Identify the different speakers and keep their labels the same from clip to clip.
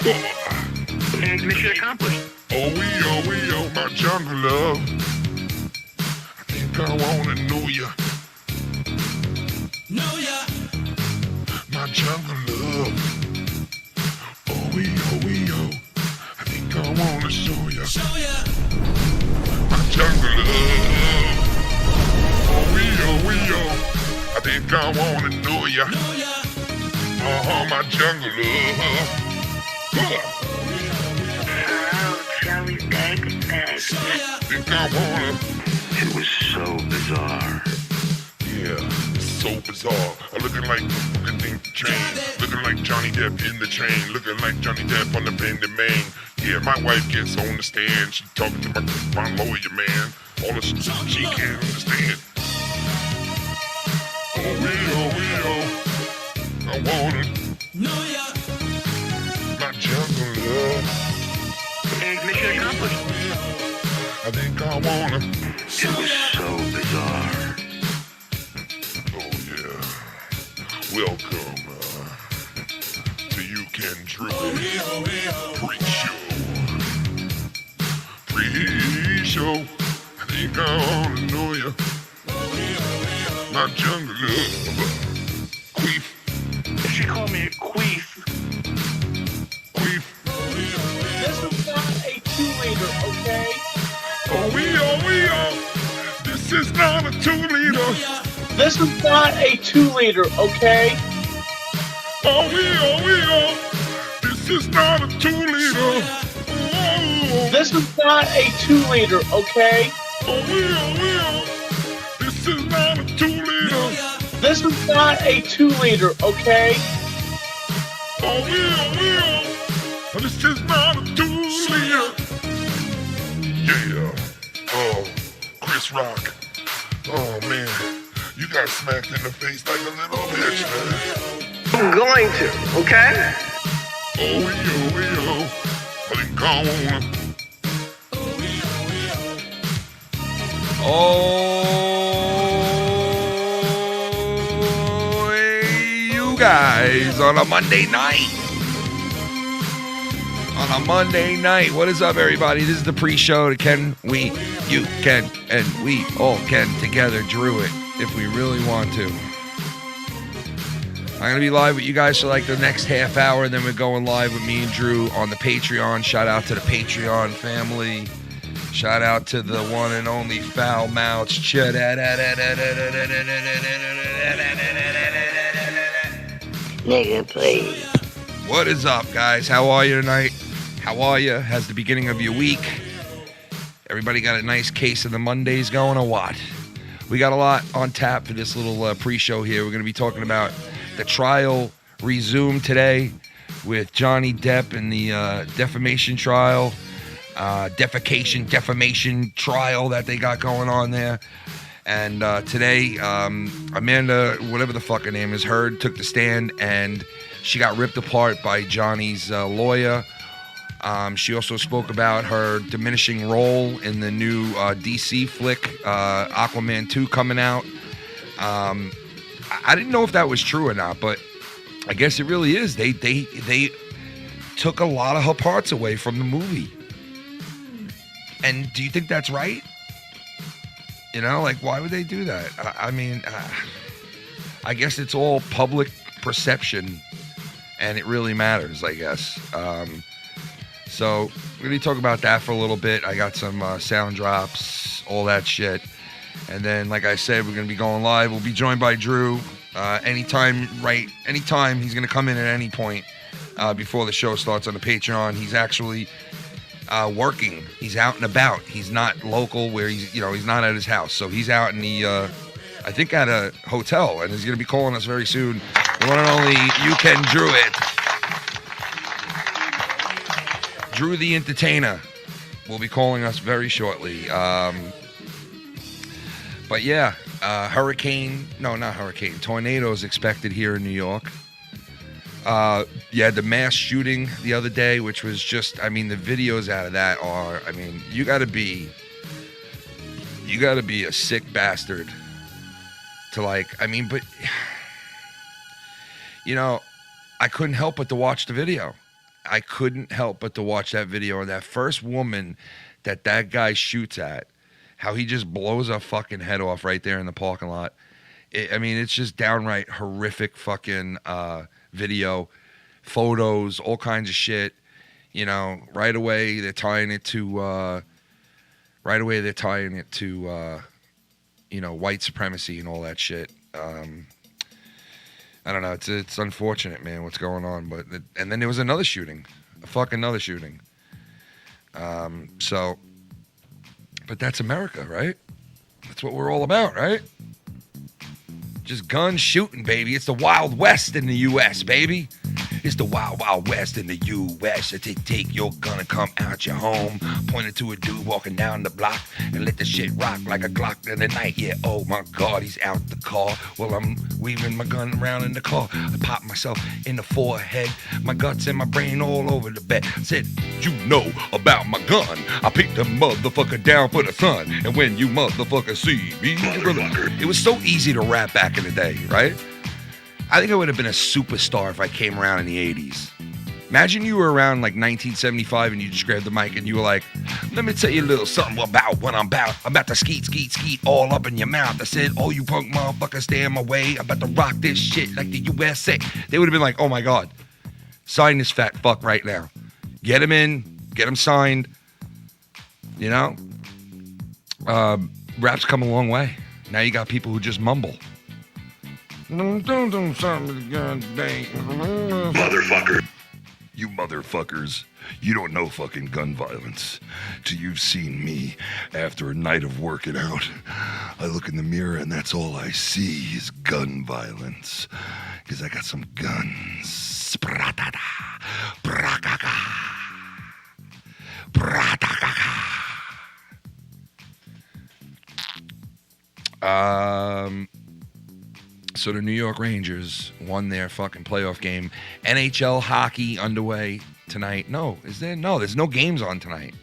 Speaker 1: And mission accomplished.
Speaker 2: Oh, my jungle love. I think I wanna know ya. My jungle love. Oh, I think I wanna show ya. My jungle love. Oh, I think I wanna know ya. My jungle love.
Speaker 1: Jelly bag.
Speaker 2: Think I wanna.
Speaker 1: It was so bizarre.
Speaker 2: Yeah, it's so bizarre. Looking like fucking train. Looking like Johnny Depp in the train. Looking like Johnny Depp on the bend in Maine. Yeah, my wife gets on the stand. She talking to my lawyer, man. All the shit she can't understand. Oh, I wanna know ya. My jungle love.
Speaker 1: And mission accomplished.
Speaker 2: I think I wanna.
Speaker 1: It was so bizarre.
Speaker 2: Oh yeah. Welcome to You Can Drew It Pre-show. I think I wanna know ya. My jungle love. Queef.
Speaker 1: She called me a queef.
Speaker 2: Queef.
Speaker 3: This is not a 2-liter, okay?
Speaker 2: Oh. This is not a 2-liter.
Speaker 3: This is not a 2-liter, okay?
Speaker 2: Oh. This is not a 2-liter. Oh.
Speaker 3: This is not a 2-liter, okay?
Speaker 2: Oh. This is not a 2-liter.
Speaker 3: This is not a 2-liter, okay?
Speaker 2: Oh, this is not a 2-liter. Yeah. Oh, Chris Rock. Oh, man. You got smacked in the face like a little bitch, man.
Speaker 1: I'm going to, okay?
Speaker 2: Oh. I think I wanna.
Speaker 4: You guys on a Monday night. What is up, everybody? This is the pre-show to Can We, You Can, and we all can together Drew It if we really want to. I'm going to be live with you guys for like the next half hour, and then we're going live with me and Drew on the Patreon. Shout out to the Patreon family. Shout out to the one and only Foulmouths.
Speaker 1: Nigga, please.
Speaker 4: What is up, guys? How are you tonight? How are you? How's the beginning of your week? Everybody got a nice case of the Mondays going or what? We got a lot on tap for this little pre-show here. We're going to be talking about the trial resumed today with Johnny Depp and the defamation trial. Defamation trial that they got going on there. And today, Amanda, whatever the fuck her name is, Heard, took the stand, and she got ripped apart by Johnny's lawyer. She also spoke about her diminishing role in the new DC flick, Aquaman 2, coming out. I didn't know if that was true or not, but I guess it really is. They took a lot of her parts away from the movie. And do you think that's right? You know, like, why would they do that? I mean, I guess it's all public perception, and it really matters, I guess. So we're going to talk about that for a little bit. I got some sound drops, all that shit. And then, like I said, we're going to be going live. We'll be joined by Drew anytime. He's going to come in at any point before the show starts on the Patreon. He's actually working. He's out and about. He's not local where he's not at his house. So he's out in the, I think at a hotel, and he's going to be calling us very soon. The one and only You Can Drew It. Drew the Entertainer will be calling us very shortly. But yeah, tornado is expected here in New York. The mass shooting the other day, which was just, the videos out of that are, you gotta be a sick bastard to but, I couldn't help but to watch the video. I couldn't help but to watch that video of that first woman that guy shoots at, how he just blows her fucking head off right there in the parking lot. I mean, it's just downright horrific fucking video, photos, all kinds of shit. You know, right away they're tying it to, you know, white supremacy and all that shit. I don't know. It's unfortunate, man, what's going on. But and then there was another shooting, another shooting. So, but that's America, right? That's what we're all about, right? Just gun shooting, baby. It's the Wild West in the U.S., baby. It's the Wild Wild West in the U.S. So take your gun and come out your home, point it to a dude walking down the block, and let the shit rock like a Glock in the night. Yeah, oh my God, he's out the car. Well, I'm weaving my gun around in the car. I pop myself in the forehead, my guts and my brain all over the bed. Said, you know about my gun. I picked the motherfucker down for the sun, and when you motherfuckers see me, it was so easy to rap back in the day, right? I think I would have been a superstar if I came around in the 80s. Imagine you were around like 1975 and you just grabbed the mic and you were like, let me tell you a little something about what I'm about. I'm about to skeet all up in your mouth. I said, oh, you punk motherfuckers, stay in my way. I'm about to rock this shit like the USA. They would have been like, oh my God, sign this fat fuck right now. Get him in, get him signed. You know? Rap's come a long way. Now you got people who just mumble.
Speaker 1: Motherfucker.
Speaker 2: You motherfuckers, you don't know fucking gun violence till you've seen me after a night of working out. I look in the mirror and that's all I see is gun violence. Because I got some guns.
Speaker 4: So the New York Rangers won their fucking playoff game. NHL hockey underway tonight. No, is there? No, there's no games on tonight.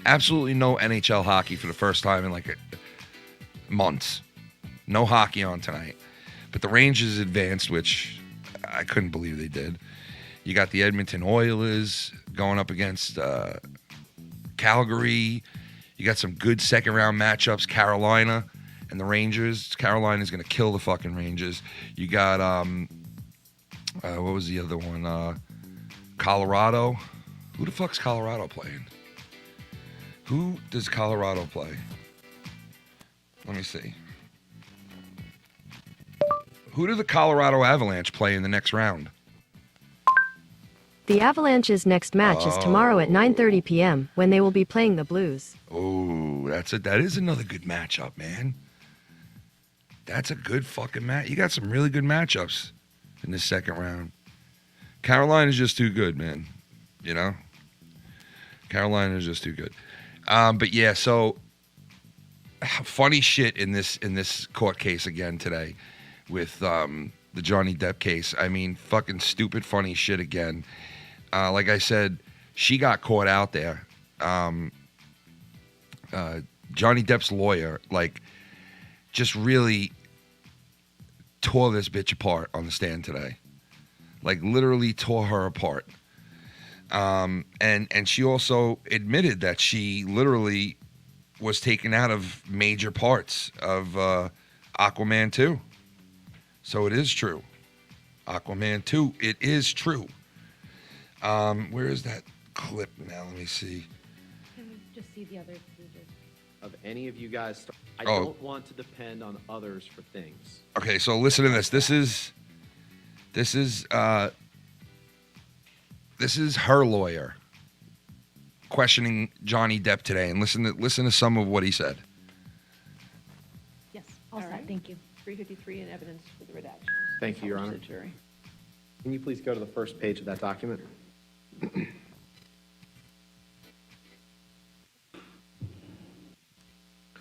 Speaker 4: Absolutely no NHL hockey for the first time in like months. No hockey on tonight. But the Rangers advanced, which I couldn't believe they did. You got the Edmonton Oilers going up against Calgary. You got some good second round matchups. Carolina and the Rangers. Carolina's going to kill the fucking Rangers. You got, what was the other one? Colorado. Who the fuck's Colorado playing? Who does Colorado play? Let me see. Who do the Colorado Avalanche play in the next round?
Speaker 5: The Avalanche's next match is tomorrow at 9:30 p.m. when they will be playing the Blues.
Speaker 4: Oh, that is another good matchup, man. That's a good fucking match. You got some really good matchups in the second round. Carolina's just too good, man. You know? Carolina's just too good. But yeah, so funny shit in this court case again today with the Johnny Depp case. I mean, fucking stupid funny shit again. Like I said, she got caught out there. Johnny Depp's lawyer, like, just really tore this bitch apart on the stand today. Like, literally tore her apart. And she also admitted that she literally was taken out of major parts of Aquaman 2. So it is true. Aquaman 2, it is true. Where is that clip now? Let me see.
Speaker 6: Can we just see the other pages?
Speaker 3: Of any of you guys, I don't want to depend on others for things.
Speaker 4: Okay, so listen to this. This is her lawyer questioning Johnny Depp today, and listen to some of what he said.
Speaker 6: Yes, all set, thank you.
Speaker 7: 353 in evidence for the redaction.
Speaker 3: Thank you, Your Honor.
Speaker 7: To the jury.
Speaker 3: Can you please go to the first page of that document?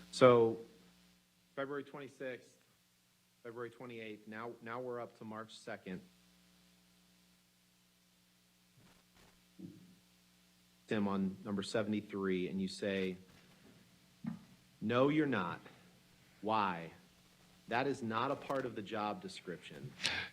Speaker 3: So, February 26th, February 28th, now we're up to March 2nd. Tim, on number 73, and you say, no, you're not. Why? That is not a part of the job description.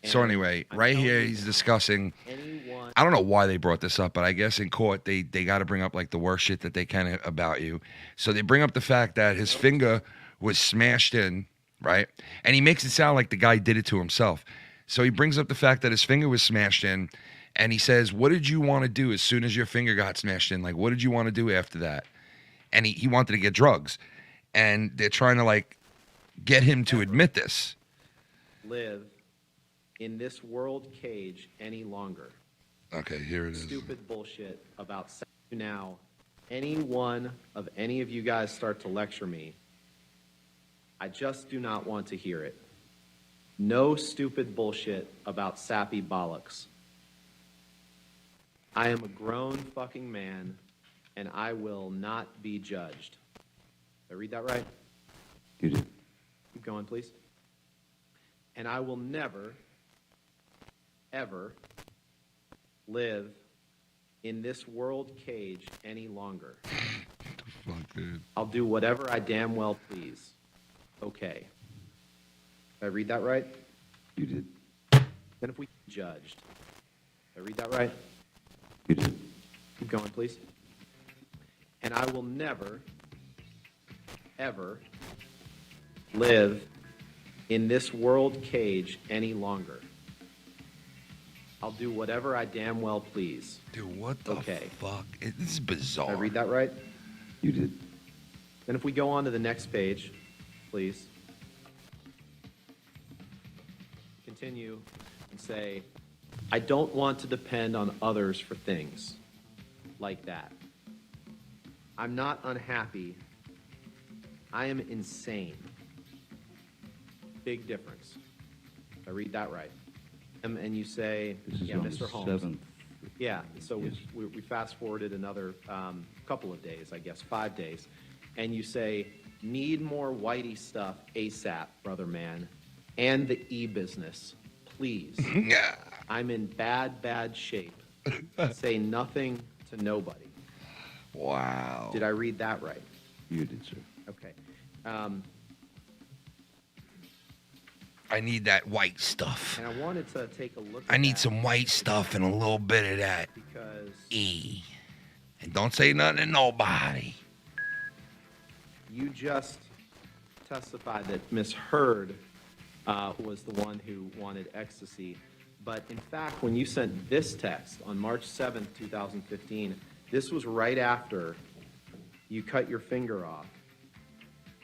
Speaker 4: So
Speaker 3: And
Speaker 4: anyway,
Speaker 3: I'm
Speaker 4: right
Speaker 3: telling
Speaker 4: here
Speaker 3: you
Speaker 4: he's
Speaker 3: now,
Speaker 4: discussing.
Speaker 3: anyone.
Speaker 4: I don't know why they brought this up, but I guess in court they got to bring up like the worst shit that they can about you. So they bring up the fact that his finger was smashed in, right? And he makes it sound like the guy did it to himself. So he brings up the fact that his finger was smashed in, and he says, "What did you want to do as soon as your finger got smashed in? Like, what did you want to do after that?" And he wanted to get drugs, and they're trying to like get him to admit this.
Speaker 3: Live in this world cage any longer.
Speaker 4: Okay, here it is.
Speaker 3: Stupid bullshit about sex. Now, any one of any of you guys start to lecture me, I just do not want to hear it. No stupid bullshit about sappy bollocks. I am a grown fucking man, and I will not be judged. Did I read that right?
Speaker 8: You did.
Speaker 3: Keep going, please. And I will never, ever live in this world cage any longer.
Speaker 4: Fuck, dude.
Speaker 3: I'll do whatever I damn well please. Okay. Did I read that right?
Speaker 8: You did.
Speaker 3: Then if we judged. Did I read that right?
Speaker 8: You did.
Speaker 3: Keep going, please. And I will never, ever live in this world cage any longer. I'll do whatever I damn well please.
Speaker 4: Dude, what the
Speaker 3: Okay.
Speaker 4: fuck? This is bizarre.
Speaker 3: Did I read that right?
Speaker 8: You did.
Speaker 3: Then if we go on to the next page, please. Continue and say, I don't want to depend on others for things like that. I'm not unhappy. I am insane. Big difference. Did I read that right? And you say,
Speaker 8: This is
Speaker 3: yeah,
Speaker 8: on
Speaker 3: Mr.
Speaker 8: the
Speaker 3: Holmes.
Speaker 8: 7th.
Speaker 3: Yeah, so
Speaker 8: Yes.
Speaker 3: we fast forwarded another couple of days, I guess, 5 days. And you say, need more whitey stuff ASAP, brother man. And the e-business, please.
Speaker 4: Yeah.
Speaker 3: I'm in bad shape. Say nothing to nobody.
Speaker 4: Wow.
Speaker 3: Did I read that right?
Speaker 8: You did, sir.
Speaker 3: Okay.
Speaker 4: I need that white stuff.
Speaker 3: And I wanted to take a look at
Speaker 4: I need
Speaker 3: that
Speaker 4: some white stuff and a little bit of that
Speaker 3: because
Speaker 4: E. And don't say nothing to nobody.
Speaker 3: you just testified that Miss Heard was the one who wanted ecstasy. But in fact, when you sent this text on March 7th, 2015, this was right after you cut your finger off.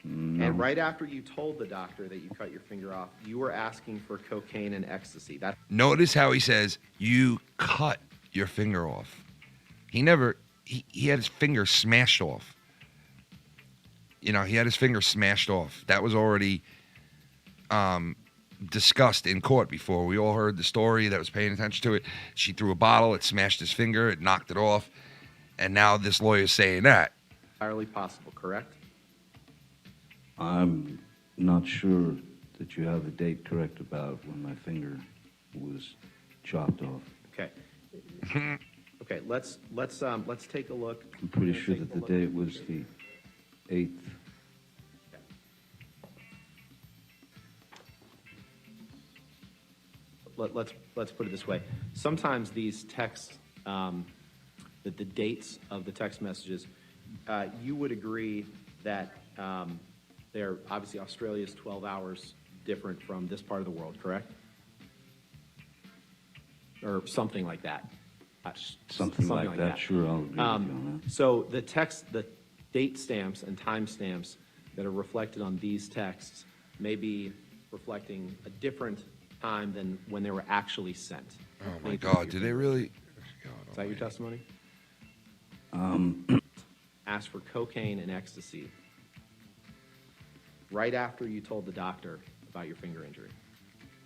Speaker 8: No.
Speaker 3: And right after you told the doctor that you cut your finger off, you were asking for cocaine and ecstasy. That's
Speaker 4: Notice how he says, you cut your finger off. He never, he had his finger smashed off. You know, he had his finger smashed off. That was already discussed in court before. We all heard the story that was paying attention to it. She threw a bottle, it smashed his finger, it knocked it off. And now this lawyer's saying that.
Speaker 3: entirely possible, correct?
Speaker 8: I'm not sure that you have the date correct about when my finger was chopped off.
Speaker 3: Okay. Okay, let's take a look.
Speaker 8: I'm pretty
Speaker 3: We're
Speaker 8: sure
Speaker 3: gonna
Speaker 8: that
Speaker 3: take
Speaker 8: the
Speaker 3: a
Speaker 8: date
Speaker 3: look.
Speaker 8: was the 8th.
Speaker 3: Let's put it this way. Sometimes these texts, the dates of the text messages, you would agree that they're obviously Australia's 12 hours different from this part of the world, correct? Or something like that.
Speaker 8: Something like that. Sure, I'll agree with you on that.
Speaker 3: So the date stamps and time stamps that are reflected on these texts may be reflecting a different time than when they were actually sent.
Speaker 4: Oh my God, did they really?
Speaker 3: Is that your testimony? Asked for cocaine and ecstasy right after you told the doctor about your finger injury.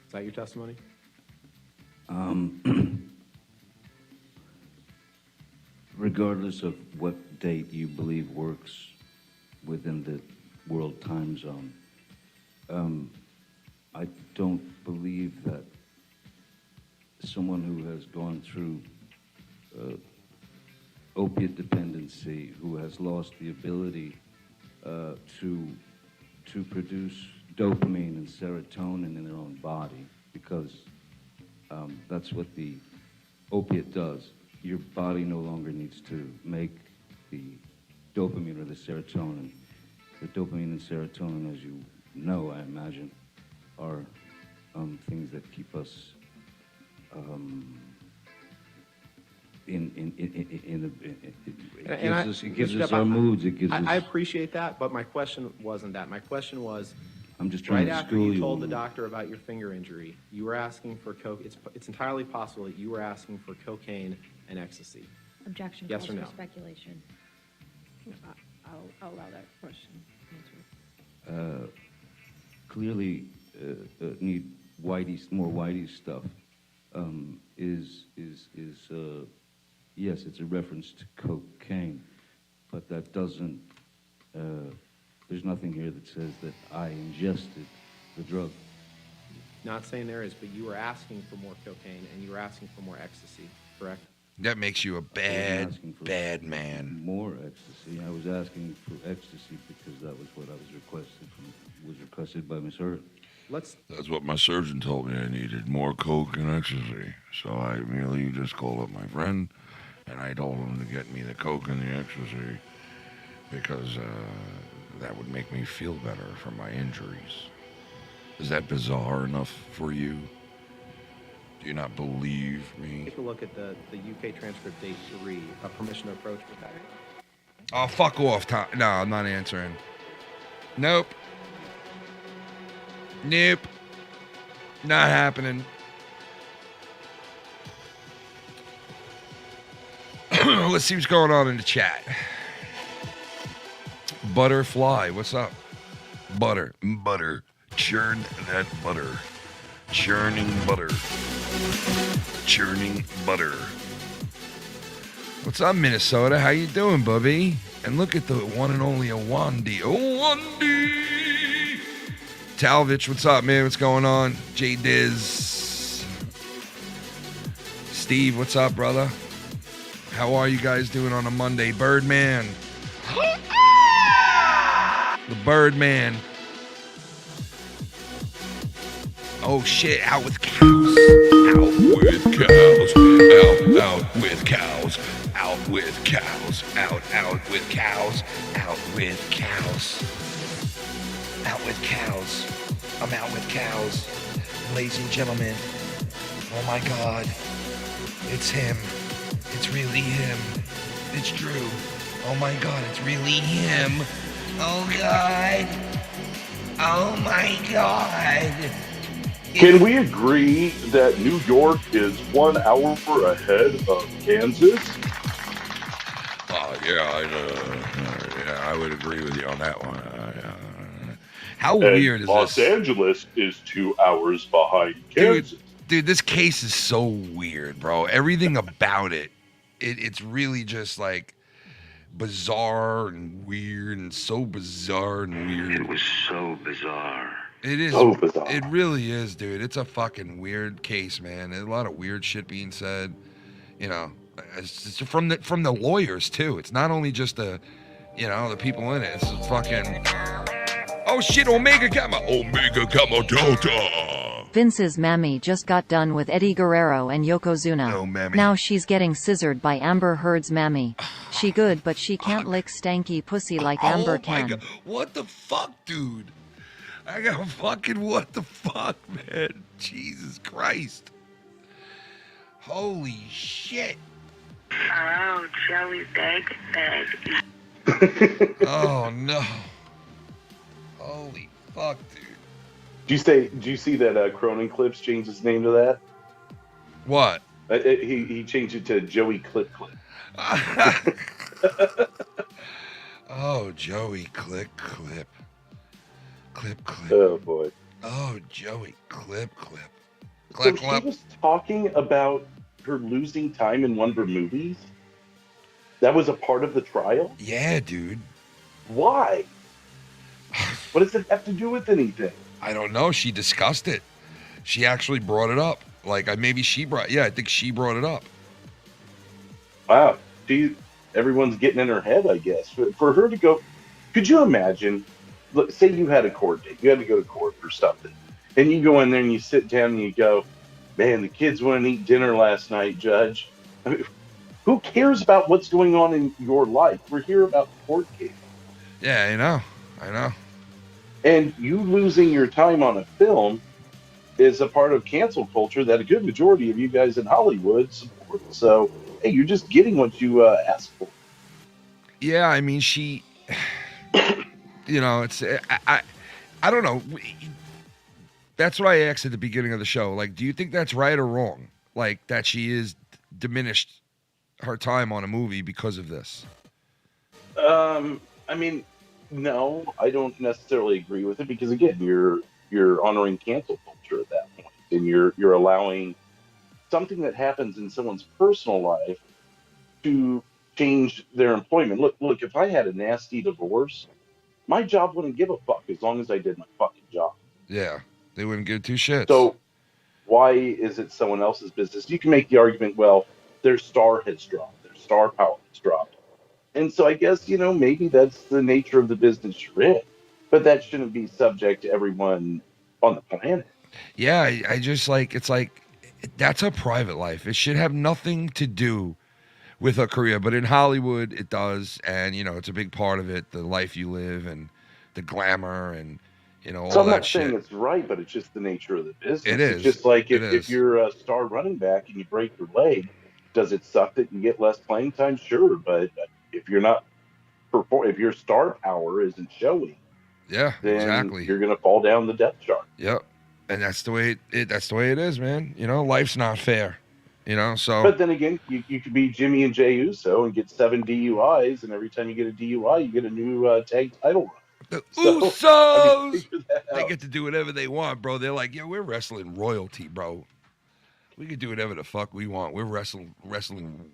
Speaker 3: Is that your testimony?
Speaker 8: Regardless of what date you believe works within the world time zone, I don't believe that someone who has gone through opiate dependency, who has lost the ability to produce dopamine and serotonin in their own body, because that's what the opiate does. Your body no longer needs to make the dopamine or the serotonin. The dopamine and serotonin, as you know, I imagine, are things that keep us it gives us our moods. It gives us.
Speaker 3: I appreciate that, but my question wasn't that. My question was,
Speaker 8: I'm just trying
Speaker 3: right
Speaker 8: to
Speaker 3: after
Speaker 8: school
Speaker 3: you told the
Speaker 8: on-
Speaker 3: doctor about your finger injury, you were asking for coke. It's entirely possible that you were asking for cocaine and ecstasy.
Speaker 6: Objection
Speaker 3: Yes
Speaker 6: calls
Speaker 3: or
Speaker 6: for
Speaker 3: no?
Speaker 6: speculation.
Speaker 7: I'll allow that question answered.
Speaker 8: Clearly need more Whitey stuff. Yes, it's a reference to cocaine, but that doesn't. There's nothing here that says that I ingested the drug.
Speaker 3: Not saying there is, but you were asking for more cocaine and you were asking for more ecstasy, correct?
Speaker 4: That makes you a bad, bad man.
Speaker 8: More ecstasy. I was asking for ecstasy because that was what I was requested by Miss Hurt.
Speaker 2: That's what my surgeon told me I needed, more coke and ecstasy. So I immediately just called up my friend, and I told him to get me the coke and the ecstasy because that would make me feel better for my injuries. Is that bizarre enough for you? Do you not believe me?
Speaker 3: Take a look at the UK transcript date 3, a permission to approach with that.
Speaker 4: Oh, fuck off, Tom. No, I'm not answering. Nope. Nope. Not happening. Let's see what's going on in the chat. Butterfly, what's up? Butter. Churn that butter. Churning butter. Churning butter. What's up, Minnesota? How you doing, Bubby? And look at the one and only Awandi. Awandi! Talvich, what's up, man? What's going on? J Diz. Steve, what's up, brother? How are you guys doing on a Monday? Birdman. The Birdman. Oh shit, out with cows. Out with cows. Out with cows. Out with cows. Out with cows. Out with cows. Out with cows. I'm out with cows. Ladies and gentlemen. Oh my God. It's him. It's really him. It's Drew. Oh my God, it's really him. Oh God. Oh my God.
Speaker 9: Can we agree that New York is 1 hour ahead of Kansas?
Speaker 2: Yeah, I would agree with you on that one.
Speaker 4: How
Speaker 9: And
Speaker 4: weird is
Speaker 9: Los
Speaker 4: this?
Speaker 9: Angeles is 2 hours behind Kansas.
Speaker 4: Dude, this case is so weird, bro. Everything about it's really just like bizarre and weird and so bizarre and weird.
Speaker 1: It was so bizarre.
Speaker 4: It is.
Speaker 9: So bizarre.
Speaker 4: It really is, dude. It's a fucking weird case, man. There's a lot of weird shit being said. You know, it's from the lawyers too. It's not only just the people in it. It's fucking. Oh shit! Omega Gamma Delta.
Speaker 10: Vince's mammy just got done with Eddie Guerrero and Yokozuna.
Speaker 4: No, mammy.
Speaker 10: Now she's getting scissored by Amber Heard's mammy. She good, but she can't lick stanky pussy like Amber
Speaker 4: Oh my
Speaker 10: can.
Speaker 4: God. What the fuck, dude? I got fucking what the fuck, man? Jesus Christ. Holy shit.
Speaker 11: Oh, Joey Bag.
Speaker 4: Oh no. Holy fuck, dude.
Speaker 9: Do you see that Cronin Clips changed his name to that?
Speaker 4: What?
Speaker 9: He changed it to Joey Clip Clip.
Speaker 4: Oh, Joey Clip.
Speaker 9: Oh boy.
Speaker 4: Oh, Joey Clip.
Speaker 9: So she was talking about her losing time in one of her movies? That was a part of the trial?
Speaker 4: Yeah, dude.
Speaker 9: Why? What does it have to do with anything?
Speaker 4: I don't know. She discussed it. She actually brought it up. I think she brought it up.
Speaker 9: Wow. Everyone's getting in her head, I guess. For her to go, could you imagine look, say you had a court date, you had to go to court for something, and you go in there and you sit down and you go, man, the kids went and eat dinner last night, Judge. I mean, who cares about what's going on in your life? We're here about court cases.
Speaker 4: Yeah, I know.
Speaker 9: And you losing your time on a film is a part of cancel culture that a good majority of you guys in Hollywood support. So, hey, you're just getting what you asked for.
Speaker 4: Yeah, I mean, she, it's I don't know. That's what I asked at the beginning of the show. Like, do you think that's right or wrong? Like, that she is diminished her time on a movie because of this?
Speaker 9: I mean, no, I don't necessarily agree with it because again, you're honoring cancel culture at that point, and you're allowing something that happens in someone's personal life to change their employment. Look, if I had a nasty divorce, my job wouldn't give a fuck as long as I did my fucking job.
Speaker 4: Yeah, they wouldn't give two shits.
Speaker 9: So why is it someone else's business? You can make the argument, well, their star has dropped, their star power has dropped. And so I guess, maybe that's the nature of the business you're in. But that shouldn't be subject to everyone on the planet.
Speaker 4: Yeah, I just it's like, that's a private life. It should have nothing to do with her career. But in Hollywood, it does. And, it's a big part of it, the life you live and the glamour and, all
Speaker 9: so I'm
Speaker 4: that
Speaker 9: not
Speaker 4: shit.
Speaker 9: saying it's right, but it's just the nature of the business.
Speaker 4: It is.
Speaker 9: It's just like if you're a star running back and you break your leg, does it suck that you get less playing time? Sure, but if you're not if your star power isn't showing,
Speaker 4: yeah,
Speaker 9: then
Speaker 4: exactly,
Speaker 9: you're gonna fall down the depth chart.
Speaker 4: Yep, and that's the way that's the way it is, man. Life's not fair. So.
Speaker 9: But then again, you could be Jimmy and Jay Uso and get 7 DUIs, and every time you get a DUI, you get a new tag title run.
Speaker 4: The Usos, they get to do whatever they want, bro. They're like, we're wrestling royalty, bro. We can do whatever the fuck we want. We're wrestling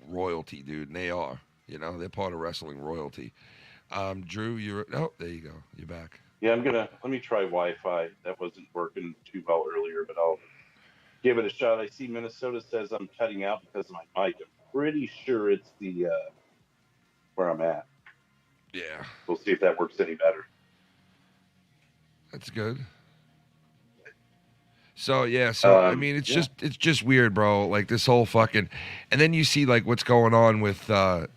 Speaker 4: royalty, dude. And they are. They're part of wrestling royalty. Drew, there you go. You're back.
Speaker 9: Yeah, let me try Wi-Fi. That wasn't working too well earlier, but I'll give it a shot. I see Minnesota says I'm cutting out because of my mic. I'm pretty sure it's the where I'm at.
Speaker 4: Yeah.
Speaker 9: We'll see if that works any better.
Speaker 4: That's good. So I mean, it's just weird, bro. Like this whole fucking, and then you see like what's going on with the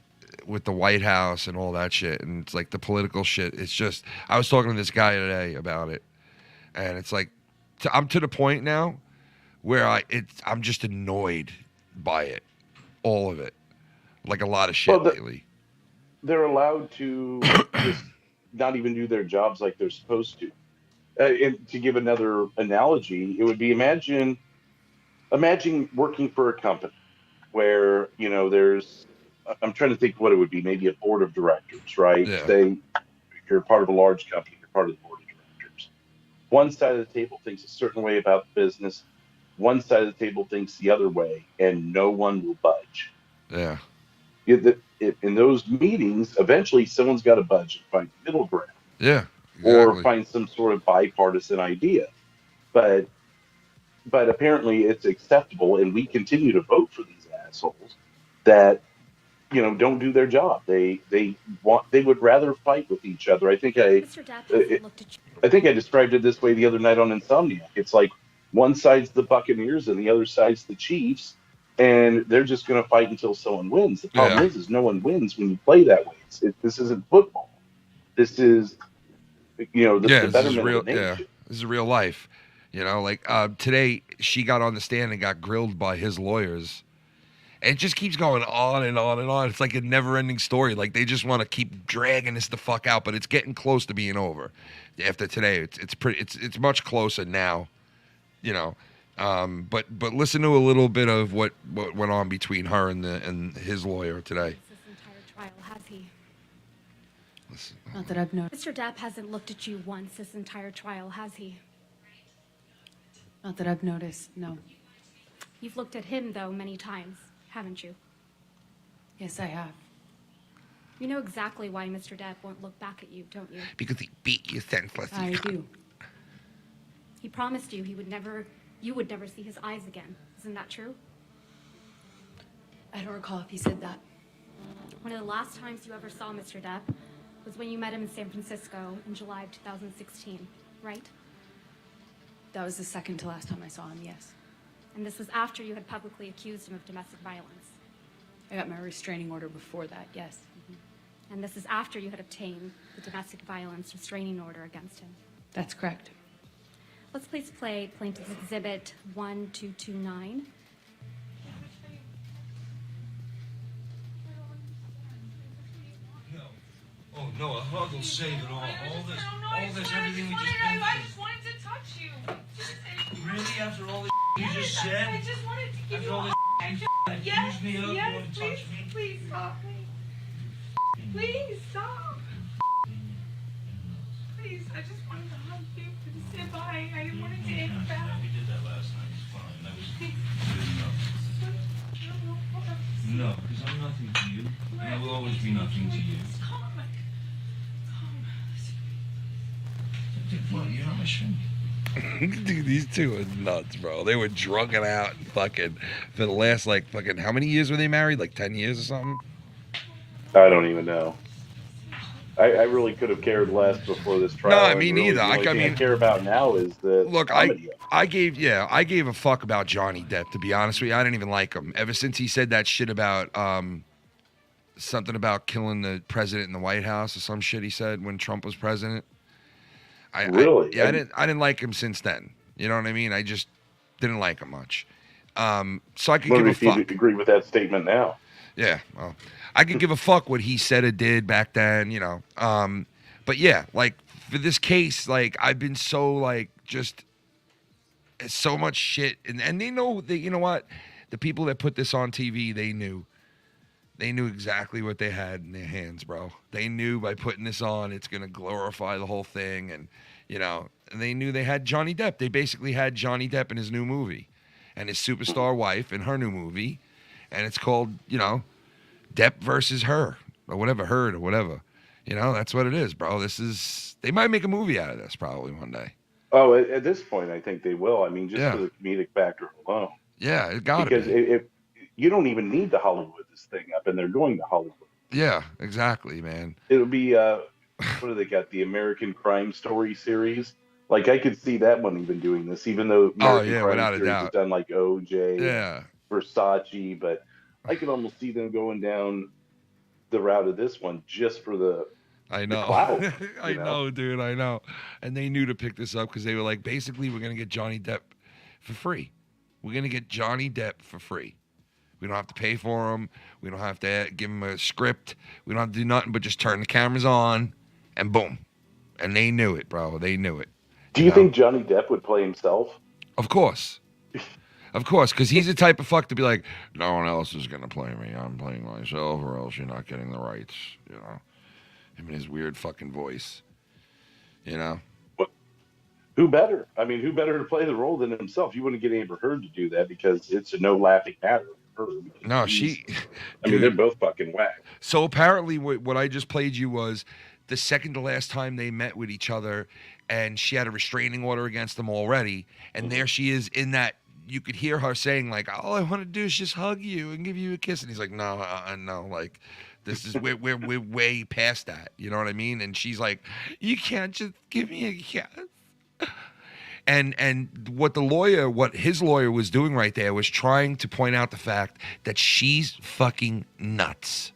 Speaker 4: White House and all that shit, and it's like the political shit. It's just, I was talking to this guy today about it, and it's like, I'm to the point now where I'm just annoyed by it, all of it, like a lot of shit lately.
Speaker 9: They're allowed to just not even do their jobs like they're supposed to. And to give another analogy, it would be imagine working for a company where, there's, I'm trying to think what it would be, maybe a board of directors, right?
Speaker 4: Yeah.
Speaker 9: Say you're part of a large company, you're part of the board of directors. One side of the table thinks a certain way about the business, one side of the table thinks the other way, and no one will budge.
Speaker 4: Yeah.
Speaker 9: In those meetings, eventually someone's got to budge and find the middle ground.
Speaker 4: Yeah. Exactly.
Speaker 9: Or find some sort of bipartisan idea. But apparently it's acceptable, and we continue to vote for these assholes that, don't do their job. They would rather fight with each other. I think I described it this way the other night on Insomniac. It's like one side's the Buccaneers and the other side's the Chiefs, and they're just going to fight until someone wins. The problem is no one wins when you play that way. This isn't football. This is the betterment
Speaker 4: real,
Speaker 9: of the nation.
Speaker 4: This is real life. Today she got on the stand and got grilled by his lawyers. And it just keeps going on and on and on. It's like a never-ending story. Like they just want to keep dragging this the fuck out, but it's getting close to being over. After today, it's much closer now, But listen to a little bit of what went on between her and his lawyer today.
Speaker 6: This entire trial, has he?
Speaker 4: Listen.
Speaker 6: Not that I've noticed. Mr. Depp hasn't looked at you once this entire trial, has he? Not that I've noticed, no. You've looked at him, though, many times, haven't you? Yes, I have. You know exactly why Mr. Depp won't look back at you, don't you?
Speaker 4: Because he beat you senseless.
Speaker 6: I do. He promised you you would never see his eyes again. Isn't that true? I don't recall if he said that. One of the last times you ever saw Mr. Depp was when you met him in San Francisco in July of 2016, right?
Speaker 12: That was the second to last time I saw him, yes.
Speaker 6: And this was after you had publicly accused him of domestic violence.
Speaker 12: I got my restraining order before that, yes.
Speaker 6: And this is after you had obtained the domestic violence restraining order against him.
Speaker 12: That's correct.
Speaker 6: Let's please play Plaintiff's Exhibit 1229.
Speaker 4: Oh no, a hug will save it all. All this, everything we just been
Speaker 11: I just wanted to touch you.
Speaker 4: Really? After all this you just said?
Speaker 11: I just wanted to give
Speaker 4: After
Speaker 11: you
Speaker 4: all
Speaker 11: a
Speaker 4: this
Speaker 11: hug.
Speaker 4: you fused me up, you want to touch me?
Speaker 11: Please stop me. Please stop. Please, I just wanted to hug you and say bye. I didn't want to take it back.
Speaker 4: We did that last night. It's fine. That was good enough. No, because I'm nothing to you. And I will always be nothing to you. What? You're not my shrink. Dude, these two are nuts, bro. They were drunken out fucking for the last, like, fucking, how many years were they married? Like 10 years or something?
Speaker 9: I don't even know. I really could have cared less before this trial.
Speaker 4: No, I mean,
Speaker 9: really,
Speaker 4: neither.
Speaker 9: The only
Speaker 4: I
Speaker 9: thing
Speaker 4: mean,
Speaker 9: I care about now is the
Speaker 4: look,
Speaker 9: comedy.
Speaker 4: I gave a fuck about Johnny Depp, to be honest with you. I didn't even like him. Ever since he said that shit about something about killing the president in the White House or some shit he said when Trump was president.
Speaker 9: Really?
Speaker 4: I didn't like him since then. You know what I mean? I just didn't like him much. So I could give a fuck.
Speaker 9: You agree with that statement now?
Speaker 4: Yeah, well, I could give a fuck what he said or did back then, you know. But yeah, like for this case, like I've been so like just so much shit, and they know that, you know what, the people that put this on TV, they knew exactly what they had in their hands, bro. They knew by putting this on, it's gonna glorify the whole thing, and you know, and they knew they had Johnny Depp. They basically had Johnny Depp in his new movie, and his superstar wife in her new movie, and it's called, you know, Depp versus her or whatever, Heard or whatever. You know, that's what it is, bro. They might make a movie out of this probably one day.
Speaker 9: Oh, at this point, I think they will. I mean, just for the comedic factor alone.
Speaker 4: Yeah, it got to
Speaker 9: be. Because you don't even need to Hollywood this thing up, and they're going to Hollywood.
Speaker 4: Yeah, exactly, man.
Speaker 9: It'll be, what do they got? The American Crime Story series. Like, I could see that one even doing this, even though American Crime
Speaker 4: without
Speaker 9: Stories
Speaker 4: a doubt
Speaker 9: has done like OJ,
Speaker 4: yeah,
Speaker 9: Versace, but I could almost see them going down the route of this one just for the clout,
Speaker 4: I know, dude, I know. And they knew to pick this up because they were like, basically, we're going to get Johnny Depp for free. We're going to get Johnny Depp for free. We don't have to pay for him. We don't have to give him a script. We don't have to do nothing but just turn the cameras on and boom. And they knew it, bro. They knew it.
Speaker 9: Do you think Johnny Depp would play himself?
Speaker 4: Of course. Of course, because he's the type of fuck to be like, no one else is going to play me. I'm playing myself, or else you're not getting the rights, you know. Him and his weird fucking voice, you know.
Speaker 9: Who better? I mean, who better to play the role than himself? You wouldn't get Amber Heard to do that because it's a no laughing matter.
Speaker 4: No,
Speaker 9: I mean, they're both fucking whack.
Speaker 4: So apparently what I just played you was the second to last time they met with each other, and she had a restraining order against them already, and there she is in that. You could hear her saying, like, all I want to do is just hug you and give you a kiss. And he's like, no, no, like, this is, we're way past that. You know what I mean? And she's like, you can't just give me a kiss. And what his lawyer was doing right there was trying to point out the fact that she's fucking nuts.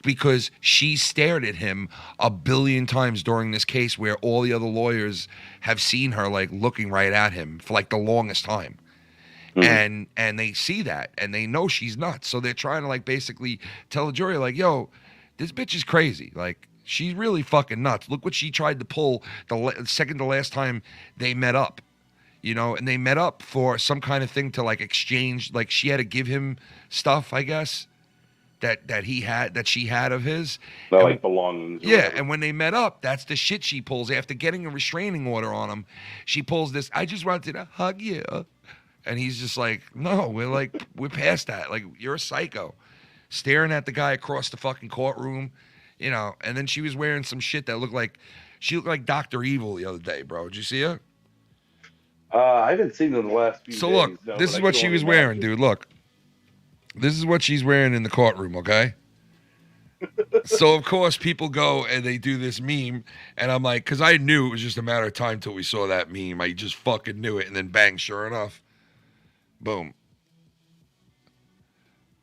Speaker 4: Because she stared at him 1 billion times during this case where all the other lawyers have seen her like looking right at him for like the longest time. Mm-hmm. And they see that and they know she's nuts. So they're trying to like basically tell the jury like, yo, this bitch is crazy. Like, she's really fucking nuts. Look what she tried to pull the second to last time they met up. You know, and they met up for some kind of thing to like exchange, like she had to give him stuff, I guess. That she had of his.
Speaker 9: Like belongings.
Speaker 4: Yeah, and when they met up, that's the shit she pulls. After getting a restraining order on him, she pulls this, I just wanted to hug you. And he's just like, no, we're past that. Like, you're a psycho. Staring at the guy across the fucking courtroom, you know, and then she was wearing some shit that looked like Dr. Evil the other day, bro. Did you see her?
Speaker 9: I haven't seen her in the last few days.
Speaker 4: So look, this is what she was wearing, dude. Look. This is what she's wearing in the courtroom, okay? So, of course, people go and they do this meme. And I'm like, because I knew it was just a matter of time till we saw that meme. I just fucking knew it. And then bang, sure enough, boom.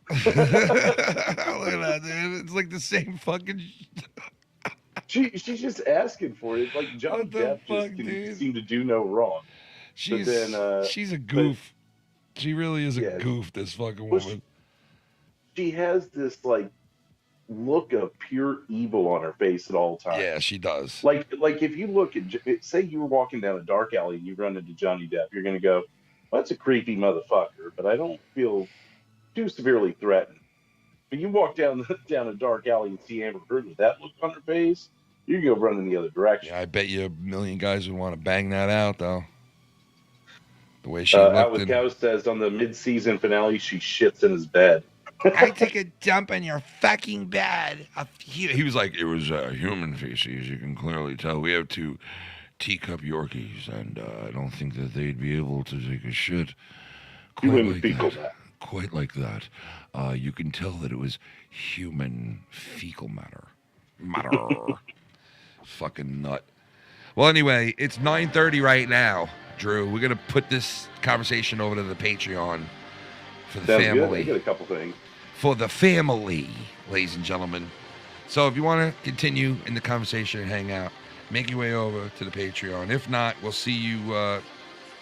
Speaker 4: Look at that, dude. It's like the same fucking...
Speaker 9: She's just asking for it. Like, Johnny Depp just can seem to do no wrong.
Speaker 4: She's a goof. She really is a goof, this fucking woman.
Speaker 9: She has this, like, look of pure evil on her face at all times.
Speaker 4: Yeah, she does.
Speaker 9: Like if you look at, say you were walking down a dark alley and you run into Johnny Depp, you're going to go, well, that's a creepy motherfucker, but I don't feel too severely threatened. But you walk down a dark alley and see Amber Heard with that look on her face, you go running the other direction.
Speaker 4: Yeah, I bet you a million guys would want to bang that out, though. The way she looked.
Speaker 9: Alex Cow says on the mid-season finale, she shits in his bed.
Speaker 4: I took a dump in your fucking bed. He was like, it was human feces. You can clearly tell. We have 2 teacup Yorkies, and I don't think that they'd be able to take a shit quite like that. You can tell that it was human fecal matter. Fucking nut. Well, anyway, it's 9:30 right now, Drew. We're going to put this conversation over to the Patreon for the family.
Speaker 9: I got a couple things.
Speaker 4: For the family, ladies and gentlemen. So if you want to continue in the conversation and hang out, make your way over to the Patreon. If not, we'll see you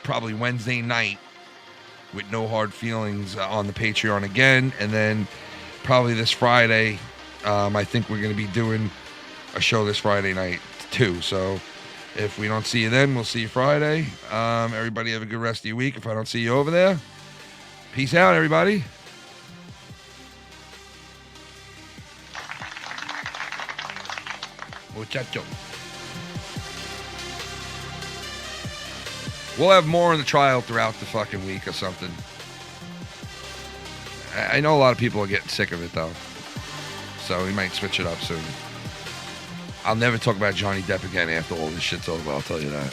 Speaker 4: probably Wednesday night with No Hard Feelings on the Patreon again. And then probably this Friday, I think we're going to be doing a show this Friday night too. So if we don't see you then, we'll see you Friday. Everybody have a good rest of your week. If I don't see you over there, peace out, everybody. Muchacho. We'll have more on the trial throughout the fucking week or something. I know a lot of people are getting sick of it, though. So we might switch it up soon. I'll never talk about Johnny Depp again after all this shit's over, I'll tell you that.